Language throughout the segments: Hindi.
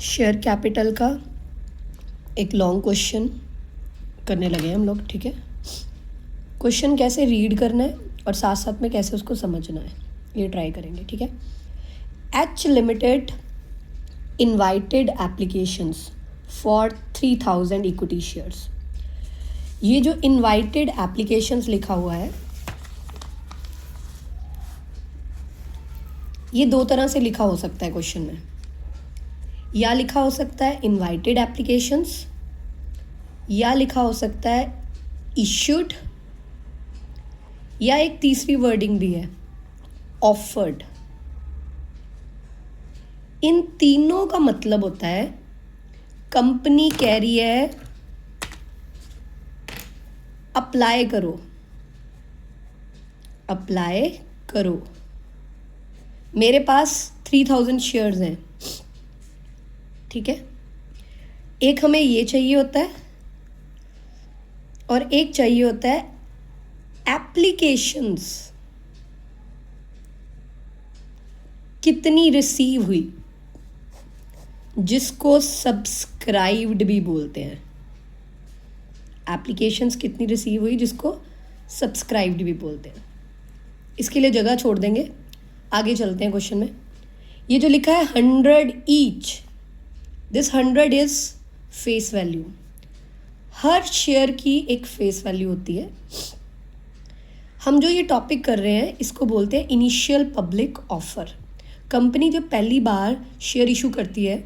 शेयर कैपिटल का एक लॉन्ग क्वेश्चन करने लगे हैं हम लोग, ठीक है। क्वेश्चन कैसे रीड करना है और साथ साथ में कैसे उसको समझना है ये ट्राई करेंगे, ठीक है। H limited invited applications for 3000 equity shares. ये जो इनवाइटेड एप्लीकेशंस लिखा हुआ है, ये दो तरह से लिखा हो सकता है क्वेश्चन में। या लिखा हो सकता है इनवाइटेड एप्लीकेशंस, या लिखा हो सकता है इश्यूड, या एक तीसरी वर्डिंग भी है ऑफर्ड। इन तीनों का मतलब होता है कंपनी कह रही है अप्लाई करो, अप्लाई करो। मेरे पास 3000 शेयर्स हैं, ठीक है। एक हमें ये चाहिए होता है और एक चाहिए होता है एप्लीकेशंस कितनी रिसीव हुई, जिसको सब्सक्राइब्ड भी बोलते हैं। एप्लीकेशंस कितनी रिसीव हुई जिसको सब्सक्राइब्ड भी बोलते हैं। इसके लिए जगह छोड़ देंगे, आगे चलते हैं क्वेश्चन में। ये जो लिखा है 100 each, this 100 is face value. Her share की एक फेस वैल्यू होती है। हम जो ये टॉपिक कर रहे हैं इसको बोलते हैं इनिशियल पब्लिक ऑफर। कंपनी जब पहली बार शेयर इशू करती है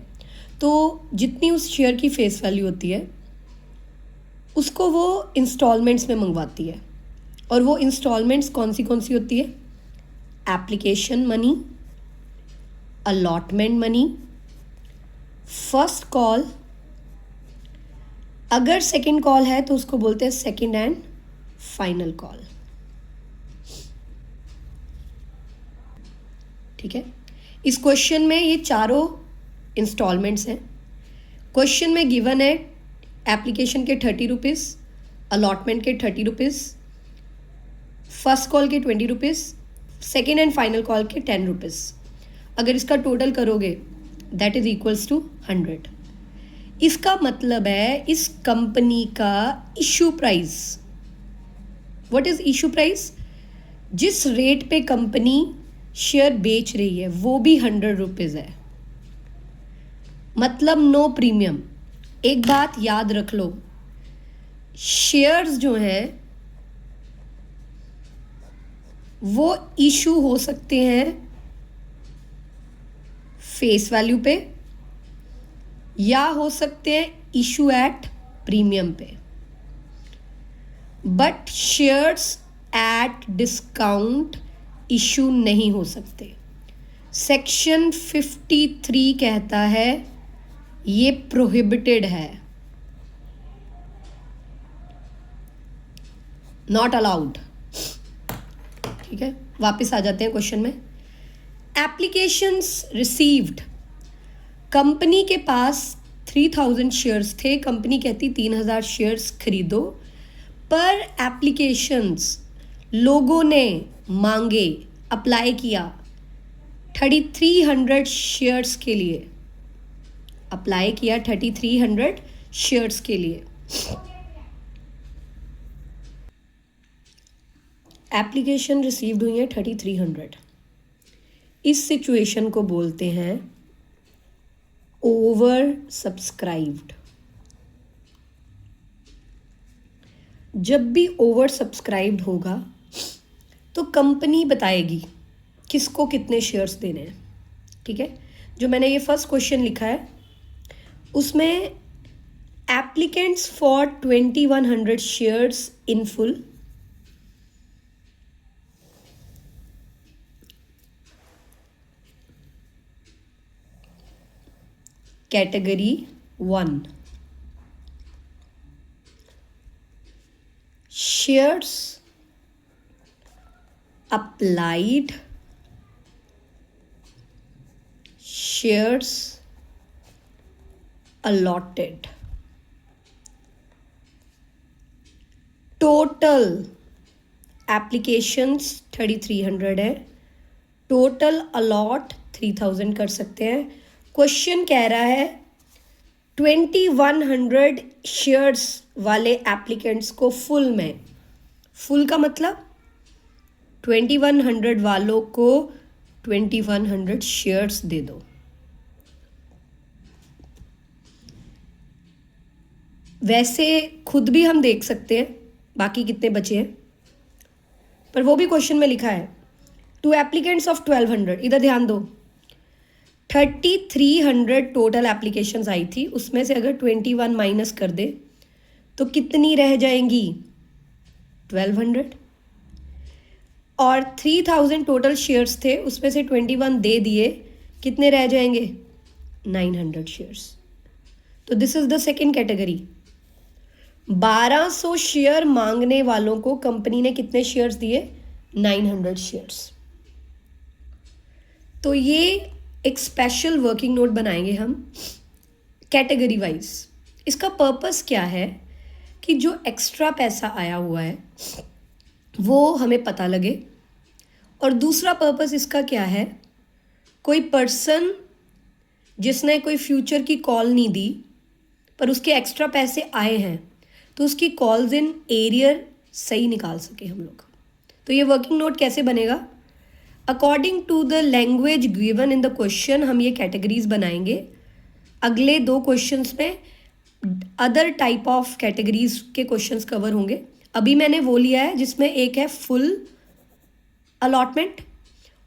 तो जितनी उस शेयर की फेस वैल्यू होती है उसको वो इंस्टॉलमेंट्स में मंगवाती है। और वो इंस्टॉलमेंट्स कौन सी होती है? Application money, allotment money, first call, अगर सेकंड कॉल है तो उसको बोलते हैं सेकंड एंड फाइनल कॉल, ठीक है। इस क्वेश्चन में ये चारों इंस्टॉलमेंट्स हैं। क्वेश्चन में गिवन है एप्लीकेशन के 30 रुपीज़, अलॉटमेंट के 30 रुपीज़, फर्स्ट कॉल के 20 rupees, second and final call के 10 रुपीज़। अगर इसका टोटल करोगे दैट इज इक्वल्स टू 100। इसका मतलब है इस कंपनी का issue price, what is issue price? जिस रेट पे कंपनी शेयर बेच रही है वो भी 100 रुपीज़ है, मतलब नो प्रीमियम। एक बात याद रख लो, शेयर्स जो हैं वो इशू हो सकते हैं फेस वैल्यू पे या हो सकते हैं इशू एट प्रीमियम पे, but shares at discount issue नहीं हो सकते। सेक्शन 53 कहता है ये प्रोहिबिटेड है, नॉट अलाउड, ठीक है। वापस आ जाते हैं क्वेश्चन में। एप्लीकेशंस रिसीव्ड, कंपनी के पास 3000 शेयर्स थे, कंपनी कहती 3000 शेयर्स खरीदो, पर एप्लीकेशंस लोगों ने मांगे, अप्लाई किया 3300 शेयर्स के लिए, अप्लाई किया 3300 शेयर्स के लिए। एप्लीकेशन रिसीव्ड हुई है 3300। इस सिचुएशन को बोलते हैं ओवर सब्सक्राइब्ड। जब भी ओवर सब्सक्राइब्ड होगा तो कंपनी बताएगी किसको कितने शेयर्स देने हैं, ठीक है। जो मैंने ये फर्स्ट क्वेश्चन लिखा है उसमें applicants for 2100 shares in full, category 1, shares applied, shares allotted, total applications 3300 है, टोटल अलॉट 3000 कर सकते हैं। क्वेश्चन कह रहा है 2100 शेयर्स वाले एप्लीकेंट्स को फुल में, फुल का मतलब 2100 वालों को 2100 शेयर्स दे दो। वैसे खुद भी हम देख सकते हैं बाकी कितने बचे हैं, पर वो भी क्वेश्चन में लिखा है टू एप्लीकेंट्स ऑफ 1200। इधर ध्यान दो, 3300 टोटल एप्लीकेशंस आई थी, उसमें से अगर 21 माइनस कर दे तो कितनी रह जाएंगी? 1200। और 3000 टोटल शेयर्स थे, उसमें से 21 दे दिए, कितने रह जाएंगे? 900 शेयर्स। तो this is the second category. 1200 share मांगने वालों को कंपनी ने कितने शेयर्स दिए? 900 शेयर्स। तो ये एक स्पेशल वर्किंग नोट बनाएंगे हम कैटेगरी वाइज। इसका पर्पस क्या है कि जो एक्स्ट्रा पैसा आया हुआ है वो हमें पता लगे, और दूसरा पर्पस इसका क्या है, कोई पर्सन जिसने कोई फ्यूचर की कॉल नहीं दी पर उसके एक्स्ट्रा पैसे आए हैं, तो उसकी कॉल्स इन एरियर सही निकाल सके हम लोग। तो ये वर्किंग नोट कैसे बनेगा? According to the language given in the question हम ये कैटेगरीज बनाएंगे। अगले 2 क्वेश्चंस में अदर टाइप ऑफ कैटेगरीज के क्वेश्चंस कवर होंगे। अभी मैंने वो लिया है जिसमें एक है फुल अलॉटमेंट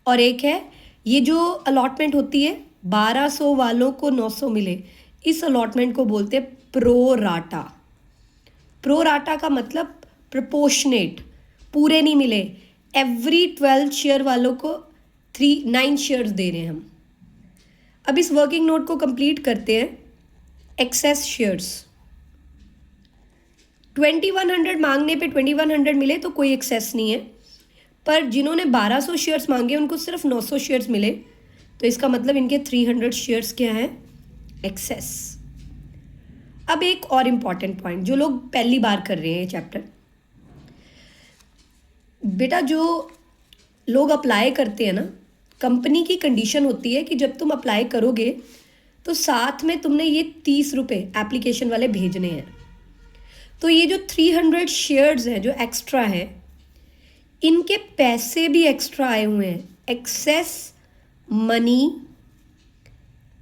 और एक है ये जो अलॉटमेंट होती है 1200 वालों को 900 मिले, इस अलॉटमेंट को बोलते हैं प्रो राटा। प्रो राटा का मतलब प्रोपोर्शनेट, पूरे नहीं मिले। एवरी 12 शेयर वालों को 9 शेयर्स दे रहे हैं हम। अब इस वर्किंग नोट को कंप्लीट करते हैं। एक्सेस शेयर्स 2100 मांगने पे 2100 मिले तो कोई एक्सेस नहीं है, पर जिन्होंने 1200 शेयर्स मांगे उनको सिर्फ 900 शेयर्स मिले, तो इसका मतलब इनके 300 शेयर्स क्या हैं? एक्सेस। अब एक और इम्पॉर्टेंट पॉइंट, जो लोग पहली बार कर रहे हैं ये चैप्टर, बेटा जो लोग अप्लाई करते हैं ना, कंपनी की कंडीशन होती है कि जब तुम अप्लाई करोगे तो साथ में तुमने ये 30 रुपये एप्लीकेशन वाले भेजने हैं। तो ये जो 300 शेयर्स हैं जो एक्स्ट्रा है, इनके पैसे भी एक्स्ट्रा आए हुए हैं। Excess money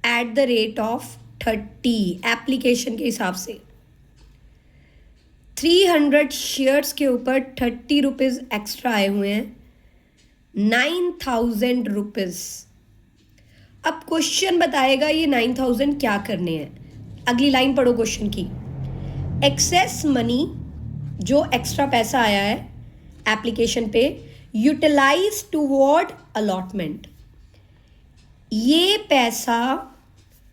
at the rate of 30 application के हिसाब से। 300 शेयर्स के ऊपर 30 रुपीज़ एक्स्ट्रा आए हुए हैं, 9000 रुपीज़। अब क्वेश्चन बताएगा ये 9000 क्या करने हैं। अगली लाइन पढ़ो क्वेश्चन की। एक्सेस मनी, जो एक्स्ट्रा पैसा आया है एप्लीकेशन पे, यूटिलाइज टुवर्ड अलॉटमेंट। ये पैसा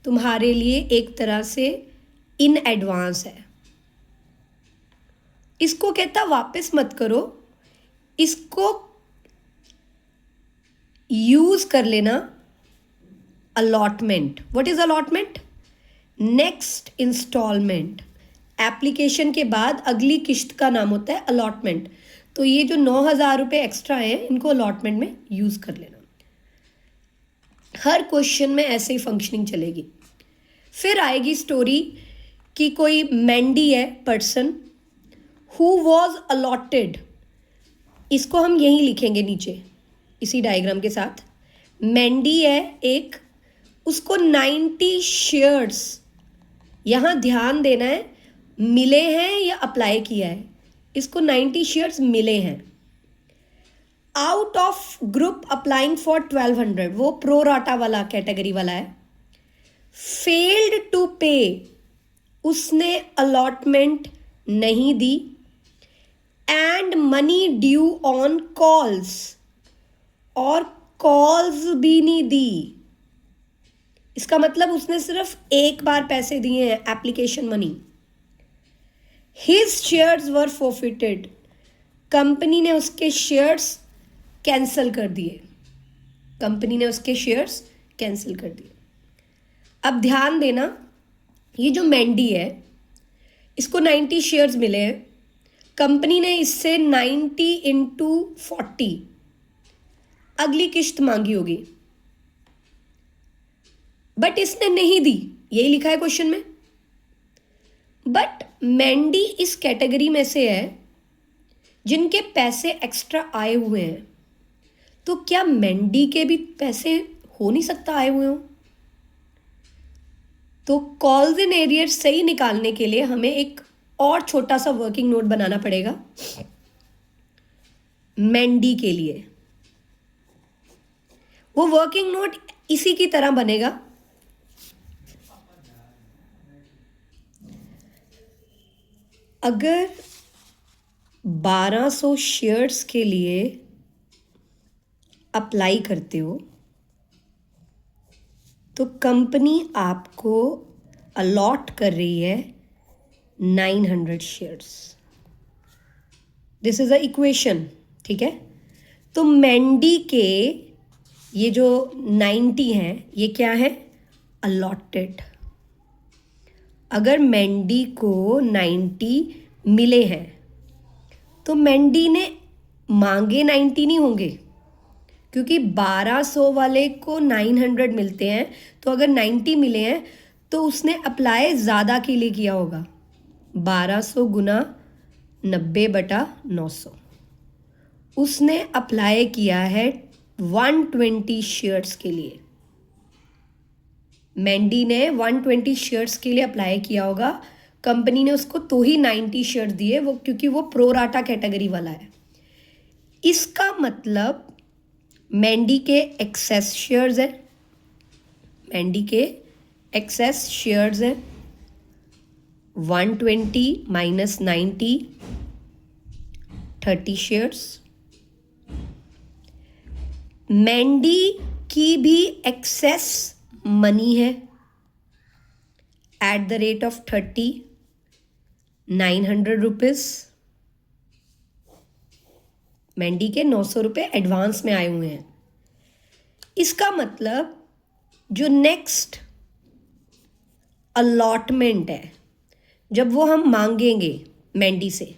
तुम्हारे लिए एक तरह से इन एडवांस है। इसको कहता वापस मत करो, इसको यूज कर लेना allotment. What is allotment? Next instalment. Application के बाद अगली किश्त का नाम होता है अलॉटमेंट। तो ये जो 9000 रुपये एक्स्ट्रा है इनको अलॉटमेंट में यूज कर लेना। हर क्वेश्चन में ऐसे ही फंक्शनिंग चलेगी। फिर आएगी स्टोरी कि कोई मैंडी है पर्सन हु वॉज अलॉटेड। इसको हम यहीं लिखेंगे नीचे इसी डायग्राम के साथ। मैंडी है एक, उसको 90 शेयर्स, यहाँ ध्यान देना है, मिले हैं या अप्लाई किया है। इसको 90 शेयर्स मिले हैं। Out of group applying for 1200, वो प्रो राटा वाला कैटेगरी वाला है। फेल्ड टू पे, उसने अलॉटमेंट नहीं दी। And money due on calls, और कॉल्स भी नहीं दी। इसका मतलब उसने सिर्फ एक बार पैसे दिए हैं, एप्लीकेशन मनी। हिज शेयर्स वर फोरफिटेड, कंपनी ने उसके शेयर्स कैंसिल कर दिए। कंपनी ने उसके शेयर्स कैंसिल कर दिए। अब ध्यान देना, ये जो मैंडी है इसको 90 शेयर्स मिले हैं। कंपनी ने इससे 90 इंटू 40 अगली किश्त मांगी होगी, बट इसने नहीं दी। यही लिखा है क्वेश्चन में। बट मैंडी इस कैटेगरी में से है जिनके पैसे एक्स्ट्रा आए हुए हैं, तो क्या मैंडी के भी पैसे हो नहीं सकता आए हुए हो? तो कॉल्स इन एरियर सही निकालने के लिए हमें एक और छोटा सा वर्किंग नोट बनाना पड़ेगा मैंडी के लिए। वो वर्किंग नोट इसी की तरह बनेगा। अगर 1200 शेयर्स के लिए अप्लाई करते हो तो कंपनी आपको अलॉट कर रही है 900 shares. This is a equation, ठीक है। तो मैंडी के ये जो 90 हैं ये क्या है? अलॉटेड। अगर मैंडी को 90 मिले हैं तो मैंडी ने मांगे 90 नहीं होंगे, क्योंकि 1200 वाले को 900 मिलते हैं, तो अगर 90 मिले हैं तो उसने अप्लाई ज़्यादा के लिए किया होगा। 1200 गुना 90/900, उसने अप्लाई किया है 120 शेयर्स के लिए। मैंडी ने 120 शेयर्स के लिए अप्लाई किया होगा, कंपनी ने उसको तो ही 90 शेयर्स दिए, वो क्योंकि वो प्रोराटा कैटेगरी वाला है। इसका मतलब मैंडी के एक्सेस शेयर्स है, मैंडी के एक्सेस शेयर्स है 120 माइनस 90, 30 शेयर्स। मैंडी की भी एक्सेस मनी है at the rate of 30, 900 rupees. Mandy के 900 रुपये एडवांस में आए हुए हैं। इसका मतलब जो नेक्स्ट अलॉटमेंट है, जब वो हम मांगेंगे मैंडी से,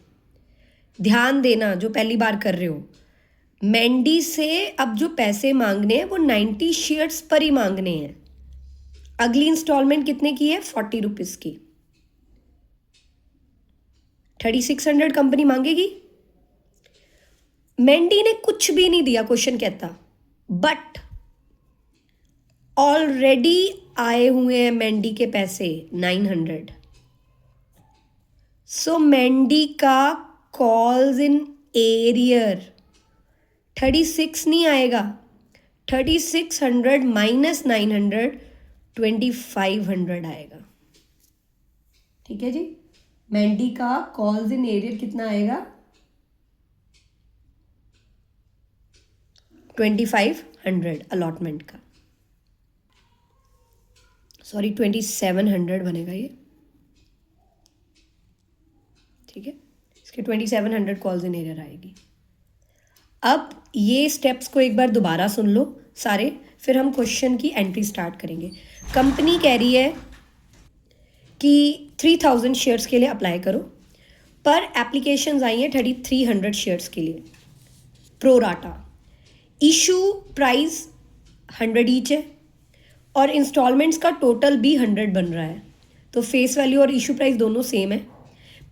ध्यान देना जो पहली बार कर रहे हो, मैंडी से अब जो पैसे मांगने हैं वो 90 शेयर्स पर ही मांगने हैं। अगली इंस्टॉलमेंट कितने की है? 40 रुपीज की। 3600 कंपनी मांगेगी। मैंडी ने कुछ भी नहीं दिया, क्वेश्चन कहता, बट ऑलरेडी आए हुए हैं मैंडी के पैसे 900। सो मैंडी का कॉल्स इन एरियर 36 नहीं आएगा, 3600 माइनस 900 2500 आएगा। ठीक है जी। मैंडी का कॉल्स इन एरियर कितना आएगा? 2500 अलॉटमेंट का, सॉरी 2700 बनेगा ये, ठीक है। इसके 2700 कॉल्स इन एरियर आएगी। अब ये स्टेप्स को एक बार दोबारा सुन लो सारे, फिर हम क्वेश्चन की एंट्री स्टार्ट करेंगे। कंपनी कह रही है कि 3000 शेयर्स के लिए अप्लाई करो, पर एप्लीकेशंस आई हैं 3300 शेयर्स के लिए प्रोराटा। इशू प्राइस 100 ईच है और इंस्टॉलमेंट्स का टोटल भी 100 बन रहा है, तो फेस वैल्यू और इशू प्राइस दोनों सेम है।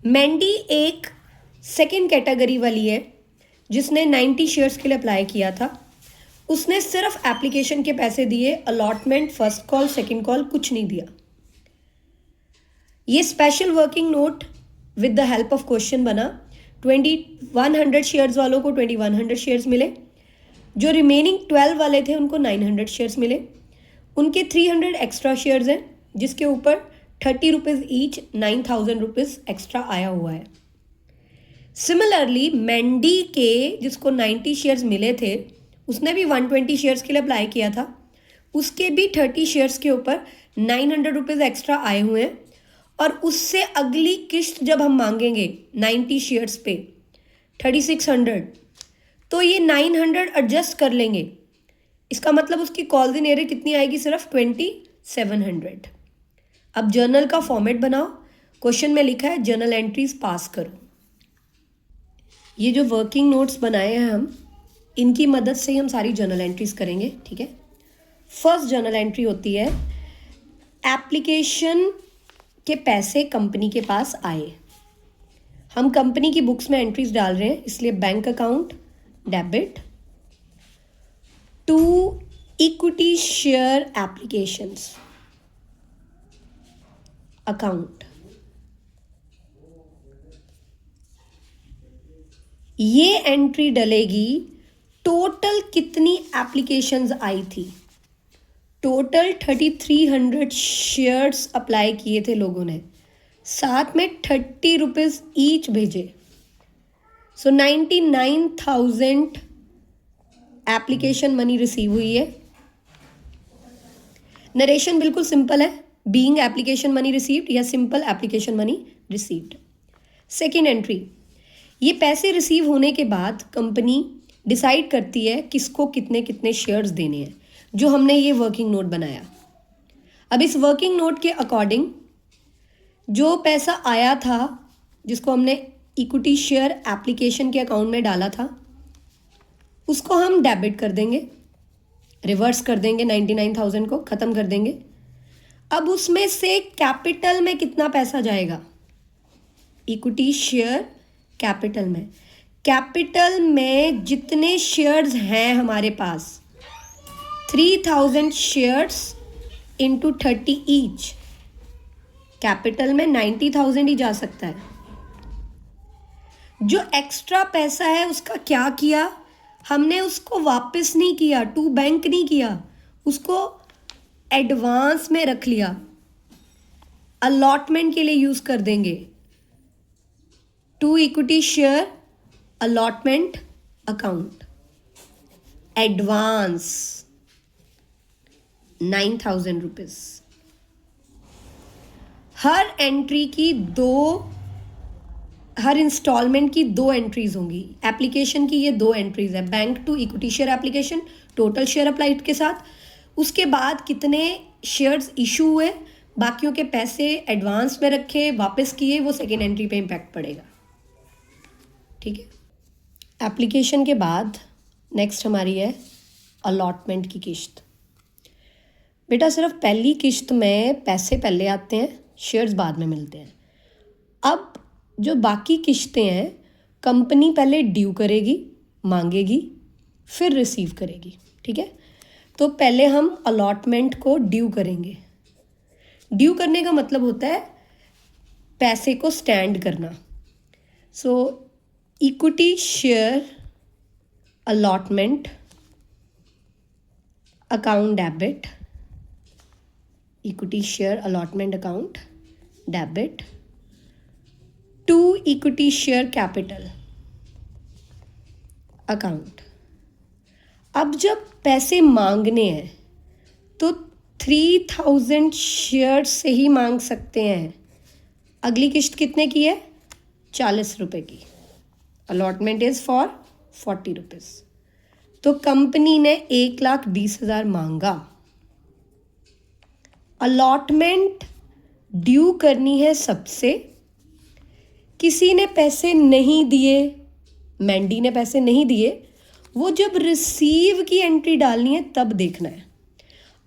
मैंडी एक सेकेंड कैटेगरी वाली है जिसने 90 शेयर्स के लिए अप्लाई किया था, उसने सिर्फ एप्लीकेशन के पैसे दिए, allotment, first call, second call कुछ नहीं दिया। ये special working note with the help of question बना। 2100 शेयर्स वालों को 2100 शेयर्स मिले, जो रिमेनिंग 12 वाले थे उनको 900 शेयर्स मिले। उनके 300 एक्स्ट्रा शेयर्स हैं जिसके ऊपर 30 रुपीज़ ईच 9000 रुपीज़ एक्स्ट्रा आया हुआ है। सिमिलरली मैंडी के जिसको 90 शेयर्स मिले थे, उसने भी 120 शेयर्स के लिए अप्लाई किया था, उसके भी 30 शेयर्स के ऊपर 900 रुपीज़ एक्स्ट्रा आए हुए हैं, और उससे अगली किश्त जब हम मांगेंगे 90 शेयर्स पे 3600, तो ये 900 एडजस्ट कर लेंगे। इसका मतलब उसकी कॉल्स इन एरियर कितनी आएगी? सिर्फ 2700। अब जर्नल का फॉर्मेट बनाओ। क्वेश्चन में लिखा है जर्नल एंट्रीज पास करो। ये जो वर्किंग नोट्स बनाए हैं हम, इनकी मदद से ही हम सारी जर्नल एंट्रीज करेंगे, ठीक है। फर्स्ट जर्नल एंट्री होती है एप्लीकेशन के पैसे कंपनी के पास आए। हम कंपनी की बुक्स में एंट्रीज डाल रहे हैं, इसलिए bank account debit to equity share applications account. ये एंट्री डलेगी टोटल कितनी एप्लीकेशंस आई थी। टोटल 3300 शेयर्स अप्लाई किए थे लोगों ने, साथ में 30 रुपीज ईच भेजे। सो 99,000 एप्लीकेशन मनी रिसीव हुई है। नरेशन बिल्कुल सिंपल है, बीइंग एप्लीकेशन मनी रिसीव्ड या simple application money received. Second entry, ये पैसे रिसीव होने के बाद कंपनी डिसाइड करती है किसको कितने कितने शेयर्स देने हैं, जो हमने ये वर्किंग नोट बनाया। अब इस वर्किंग नोट के अकॉर्डिंग जो पैसा आया था, जिसको हमने इक्विटी शेयर एप्लीकेशन के अकाउंट में डाला था, उसको हम डेबिट कर देंगे, रिवर्स कर देंगे, 99,000 को ख़त्म कर देंगे। अब उसमें से कैपिटल में कितना पैसा जाएगा, इक्विटी शेयर कैपिटल में। कैपिटल में जितने शेयर्स हैं हमारे पास, 3000 शेयर्स इंटू 30 ईच, कैपिटल में 90,000 ही जा सकता है। जो एक्स्ट्रा पैसा है उसका क्या किया हमने, उसको वापस नहीं किया, टू बैंक नहीं किया, उसको एडवांस में रख लिया, अलॉटमेंट के लिए यूज कर देंगे। To equity share allotment account, advance 9,000 rupees. हर इंस्टॉलमेंट की 2 एंट्रीज होंगी। एप्लीकेशन की ये 2 एंट्रीज है, bank to equity share application total share applied के साथ, उसके बाद कितने शेयर्स इशू हुए, बाकियों के पैसे एडवांस में रखे, वापस किए, वो सेकेंड एंट्री पे इम्पैक्ट पड़ेगा। ठीक है। एप्लीकेशन के बाद नेक्स्ट हमारी है अलॉटमेंट की किश्त। बेटा सिर्फ पहली किश्त में पैसे पहले आते हैं, शेयर्स बाद में मिलते हैं। अब जो बाकी किश्तें हैं कंपनी पहले ड्यू करेगी, मांगेगी, फिर रिसीव करेगी। ठीक है, तो पहले हम अलॉटमेंट को ड्यू करेंगे। ड्यू करने का मतलब होता है पैसे को स्टैंड करना। So equity share allotment account debit, equity share allotment account debit to equity share capital account. अब जब पैसे मांगने हैं तो 3000 शेयर्स से ही मांग सकते हैं। अगली किश्त कितने की है, 40 रुपये की। Allotment is for 40 rupees. तो कंपनी ने 1,20,000 मांगा। अलॉटमेंट ड्यू करनी है सबसे। किसी ने पैसे नहीं दिए, मैंडी ने पैसे नहीं दिए, वो जब रिसीव की एंट्री डालनी है तब देखना है।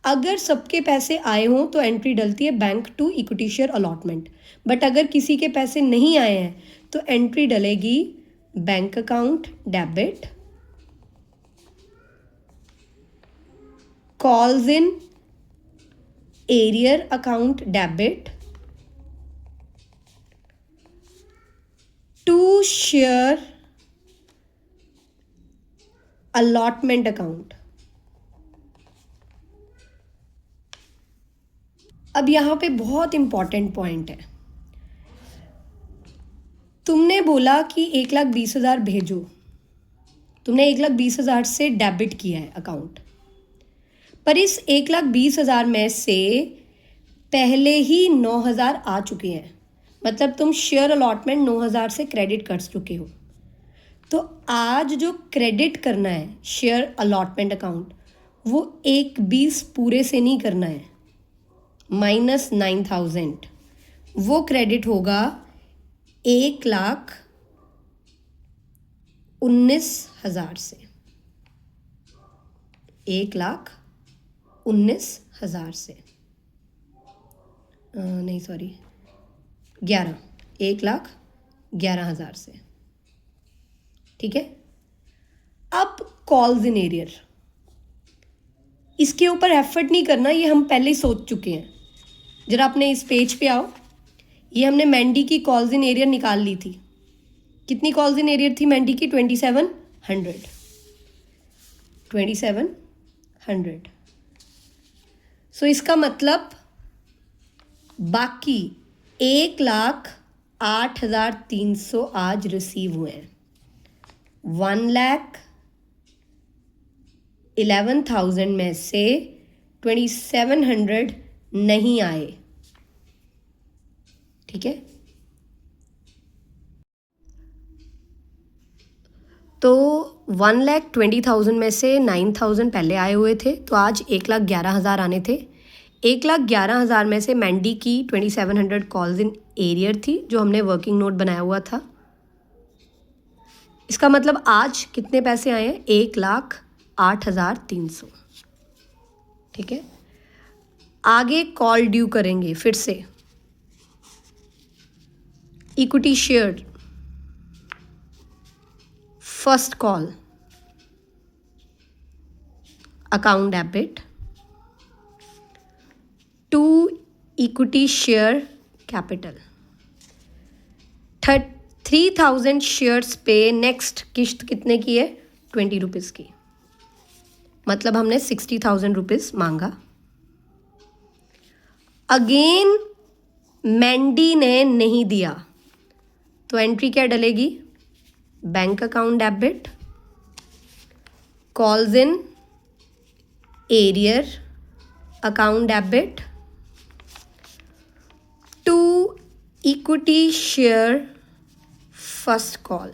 अगर सबके पैसे आए हों तो एंट्री डलती है bank to equity share allotment, but अगर किसी के पैसे नहीं आए हैं तो एंट्री डलेगी bank account debit, calls in arrear account debit to share allotment account. अब यहां पे बहुत इंपॉर्टेंट पॉइंट है। तुमने बोला कि 1,20,000 भेजो, तुमने 1,20,000 से डेबिट किया है अकाउंट, पर इस 1,20,000 में से पहले ही 9,000 आ चुके हैं, मतलब तुम शेयर अलॉटमेंट 9,000 से क्रेडिट कर चुके हो। तो आज जो क्रेडिट करना है शेयर अलॉटमेंट अकाउंट, वो 1,20 पूरे से नहीं करना है, -9,000 वो क्रेडिट होगा 1,19,000 से। 1,19,000 से नहीं, सॉरी, 1,11,000 से, ठीक है। अब कॉल्स इन एरियर, इसके ऊपर एफर्ट नहीं करना, ये हम पहले ही सोच चुके हैं। जरा अपने इस पेज पे आओ, ये हमने मैंडी की कॉल्स इन एरियर निकाल ली थी। कितनी कॉल्स इन एरियर थी मैंडी की? 2700। सो इसका मतलब बाकी 1,08,300 आज रिसीव हुए हैं। 1,11,000 में से 2,700 नहीं आए, ठीक है। तो 1,20,000 में से 9,000 पहले आए हुए थे, तो आज 1,11,000 आने थे। 1,11,000 में से मैंडी की 2,700 कॉल्स इन एरियर थी, जो हमने वर्किंग नोट बनाया हुआ था। इसका मतलब आज कितने पैसे आए हैं? 1,08,300, ठीक है। आगे कॉल ड्यू करेंगे फिर से। Equity share, first call account debit to equity share capital. 3,000 shares पे नेक्स्ट किश्त कितने की है? 20 रुपीज़ की, मतलब हमने 60,000 रुपीज़ मांगा। अगेन मैंडी ने नहीं दिया, तो एंट्री क्या डलेगी? Bank account debit, calls in arrear account debit to equity share first call.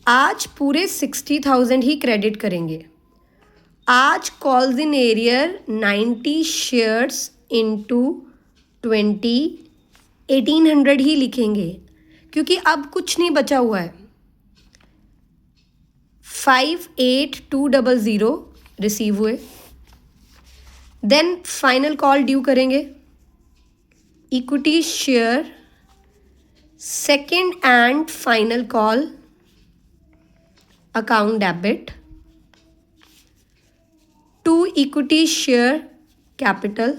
आज पूरे 60,000 ही क्रेडिट करेंगे। आज calls in arrear 90 shares into 20, 1,800 ही लिखेंगे, क्योंकि अब कुछ नहीं बचा हुआ है। 5,8,200 रिसीव हुए। देन फाइनल कॉल ड्यू करेंगे। Equity share second and final call account debit to equity share capital.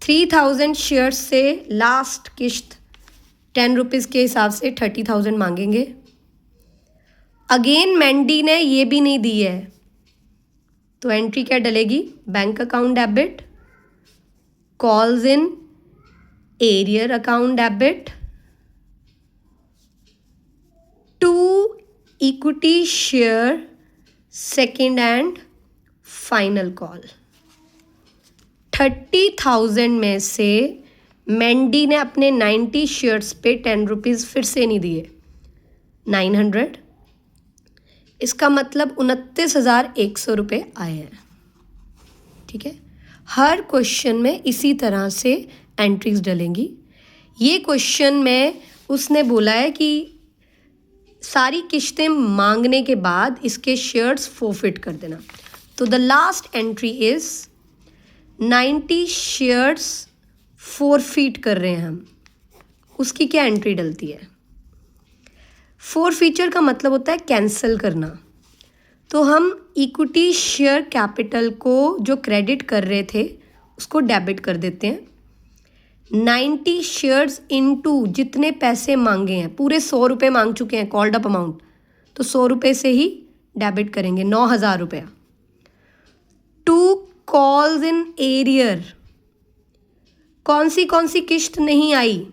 3,000 shares से लास्ट किश्त 10 रुपीज़ के हिसाब से 30,000 मांगेंगे। अगेन मैंडी ने ये भी नहीं दी है, तो एंट्री क्या डलेगी? Bank account debit, calls in arrear account debit to equity share second and final call. 30,000 में से मैंडी ने अपने 90 शेयर्स पे 10 रुपीज़ फिर से नहीं दिए, 900। इसका मतलब 29,100 रुपये आए हैं, ठीक है। हर क्वेश्चन में इसी तरह से एंट्रीज डलेंगी। ये क्वेश्चन में उसने बोला है कि सारी किश्तें मांगने के बाद इसके शेयर्स फोरफिट कर देना। तो the last entry is 90 shares forfeit कर रहे हैं हम, उसकी क्या एंट्री डलती है? फोरफीचर का मतलब होता है कैंसिल करना। तो हम इक्विटी शेयर कैपिटल को जो क्रेडिट कर रहे थे उसको डेबिट कर देते हैं। 90 शेयर्स इनटू जितने पैसे मांगे हैं, पूरे 100 रुपये मांग चुके हैं कॉल्ड अप अमाउंट, तो 100 रुपये से ही डेबिट करेंगे, 9,000 रुपया। टू कॉल्स इन एरियर, कौन सी किश्त नहीं आई?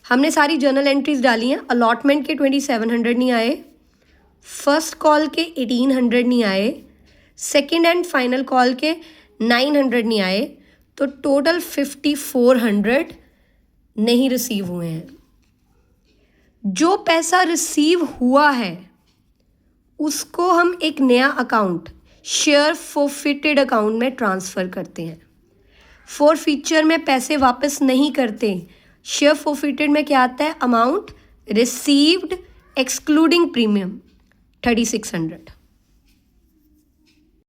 हमने सारी जर्नल एंट्रीज डाली हैं। अलॉटमेंट के 2,700 नहीं आए, फर्स्ट कॉल के 1,800 नहीं आए, सेकेंड एंड फाइनल कॉल के 900 नहीं आए, तो टोटल 5,400 नहीं रिसीव हुए हैं। जो पैसा रिसीव हुआ है उसको हम एक नया अकाउंट शेयर फोरफिटेड अकाउंट में ट्रांसफ़र करते हैं। फोरफीचर में पैसे वापस नहीं करते। शेयर फोरफिटेड में क्या आता है? Amount received excluding premium 3,600।